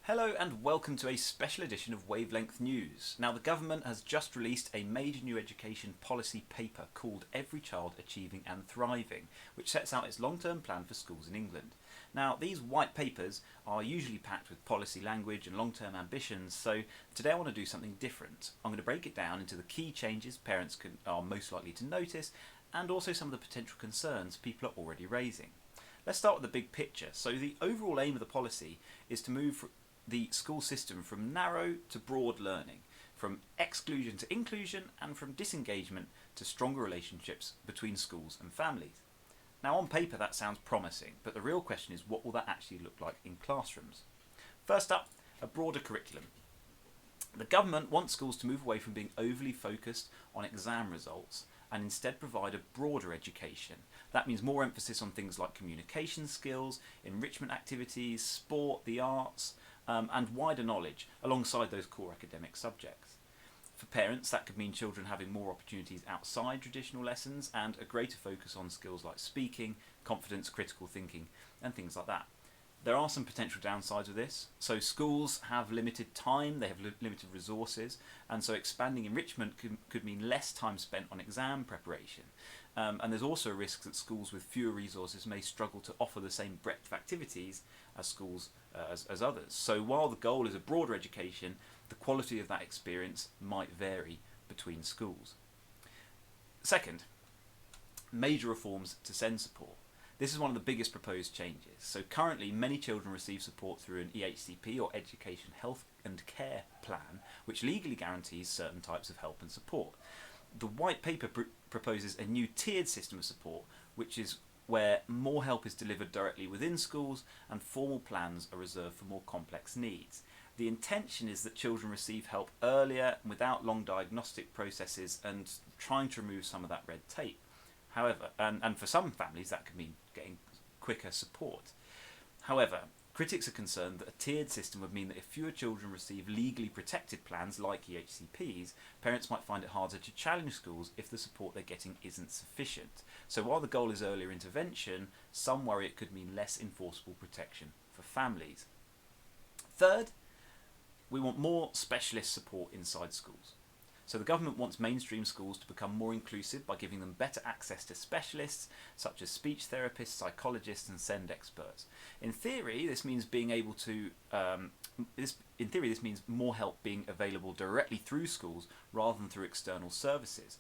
Hello and welcome to a special edition of Wavelength News. Now, the government has just released a major new education policy paper called Every Child Achieving and Thriving, which sets out its long-term plan for schools in England. Now, these white papers are usually packed with policy language and long-term ambitions, so today I want to do something different. I'm going to break it down into the key changes parents are most likely to notice, and also some of the potential concerns people are already raising. Let's start with the big picture. So the overall aim of the policy is to move the school system from narrow to broad learning, from exclusion to inclusion, and from disengagement to stronger relationships between schools and families. Now, on paper that sounds promising, but the real question is, what will that actually look like in classrooms? First up, a broader curriculum. The government wants schools to move away from being overly focused on exam results and instead provide a broader education. That means more emphasis on things like communication skills, enrichment activities, sport, the arts, and wider knowledge alongside those core academic subjects. For parents, that could mean children having more opportunities outside traditional lessons and a greater focus on skills like speaking, confidence, critical thinking, and things like that. There are some potential downsides of this. So schools have limited time, they have limited resources, and so expanding enrichment could mean less time spent on exam preparation. And there's also a risk that schools with fewer resources may struggle to offer the same breadth of activities as schools as others. So while the goal is a broader education, the quality of that experience might vary between schools. Second, major reforms to SEND support. This is one of the biggest proposed changes. So currently, many children receive support through an EHCP or Education, Health and Care Plan, which legally guarantees certain types of help and support. The white paper proposes a new tiered system of support, which is where more help is delivered directly within schools and formal plans are reserved for more complex needs. The intention is that children receive help earlier without long diagnostic processes and trying to remove some of that red tape. However, and for some families that could mean getting quicker support. However, critics are concerned that a tiered system would mean that if fewer children receive legally protected plans like EHCPs, parents might find it harder to challenge schools if the support they're getting isn't sufficient. So while the goal is earlier intervention, some worry it could mean less enforceable protection for families. Third, we want more specialist support inside schools. So the government wants mainstream schools to become more inclusive by giving them better access to specialists such as speech therapists, psychologists and SEND experts. In theory, this means this means more help being available directly through schools rather than through external services.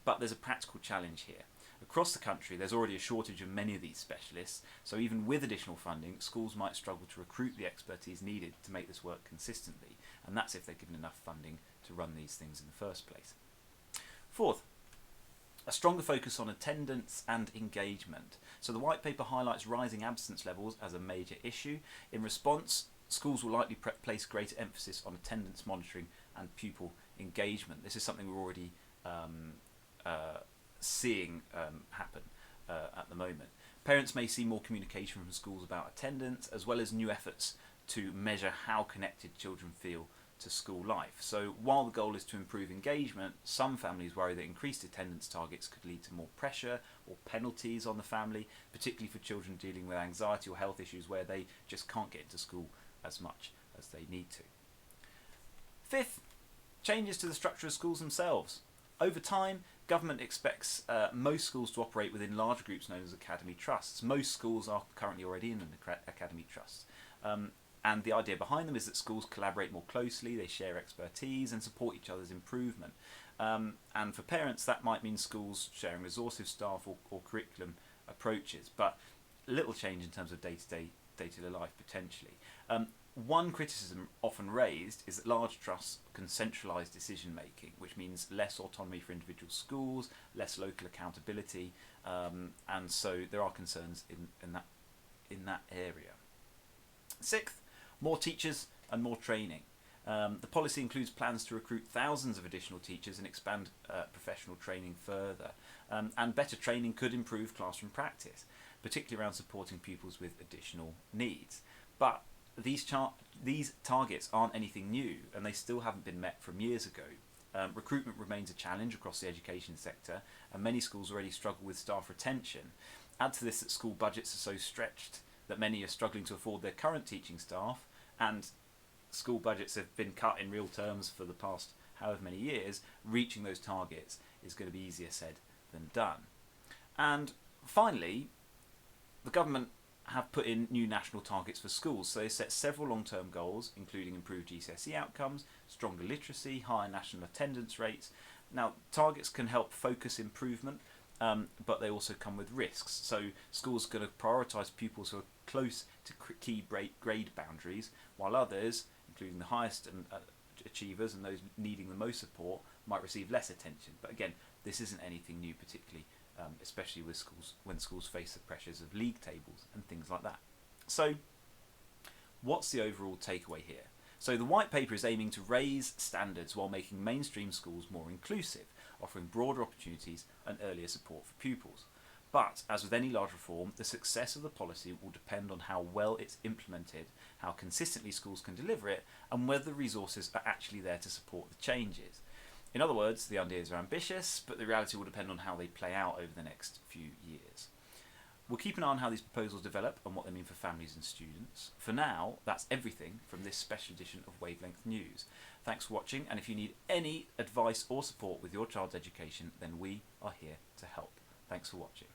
But there's a practical challenge here. Across the country, there's already a shortage of many of these specialists, so even with additional funding, schools might struggle to recruit the expertise needed to make this work consistently, and that's if they're given enough funding to run these things in the first place. Fourth, a stronger focus on attendance and engagement. So the white paper highlights rising absence levels as a major issue. In response, schools will likely place greater emphasis on attendance monitoring and pupil engagement. This is something we're already seeing happen at the moment. Parents may see more communication from schools about attendance, as well as new efforts to measure how connected children feel to school life. So while the goal is to improve engagement, some families worry that increased attendance targets could lead to more pressure or penalties on the family, particularly for children dealing with anxiety or health issues where they just can't get into school as much as they need to. Fifth, changes to the structure of schools themselves. Over time, government expects most schools to operate within large groups known as academy trusts. Most schools are currently already in an academy trust. And the idea behind them is that schools collaborate more closely, they share expertise and support each other's improvement. And for parents, that might mean schools sharing resources, staff or curriculum approaches, but little change in terms of day-to-day life potentially. One criticism often raised is that large trusts can centralise decision making, which means less autonomy for individual schools, less local accountability, and so there are concerns in that area. Sixth, more teachers and more training. The policy includes plans to recruit thousands of additional teachers and expand professional training further. And better training could improve classroom practice, particularly around supporting pupils with additional needs. But these targets aren't anything new, and they still haven't been met from years ago. Recruitment remains a challenge across the education sector, and many schools already struggle with staff retention. Add to this that school budgets are so stretched that many are struggling to afford their current teaching staff, and school budgets have been cut in real terms for the past however many years, reaching those targets is going to be easier said than done. And finally, the government have put in new national targets for schools. So they set several long-term goals, including improved GCSE outcomes, stronger literacy, higher national attendance rates. Now, targets can help focus improvement, but they also come with risks. So schools are going to prioritise pupils who are close to key grade boundaries, while others, including the highest achievers and those needing the most support, might receive less attention. But again, this isn't anything new, particularly especially with schools when schools face the pressures of league tables and things like that. So what's the overall takeaway here? So the white paper is aiming to raise standards while making mainstream schools more inclusive, offering broader opportunities and earlier support for pupils. But as with any large reform, the success of the policy will depend on how well it's implemented, how consistently schools can deliver it, and whether the resources are actually there to support the changes. In other words, the ideas are ambitious, but the reality will depend on how they play out over the next few years. We'll keep an eye on how these proposals develop and what they mean for families and students. For now, that's everything from this special edition of Wavelength News. Thanks for watching, and if you need any advice or support with your child's education, then we are here to help. Thanks for watching.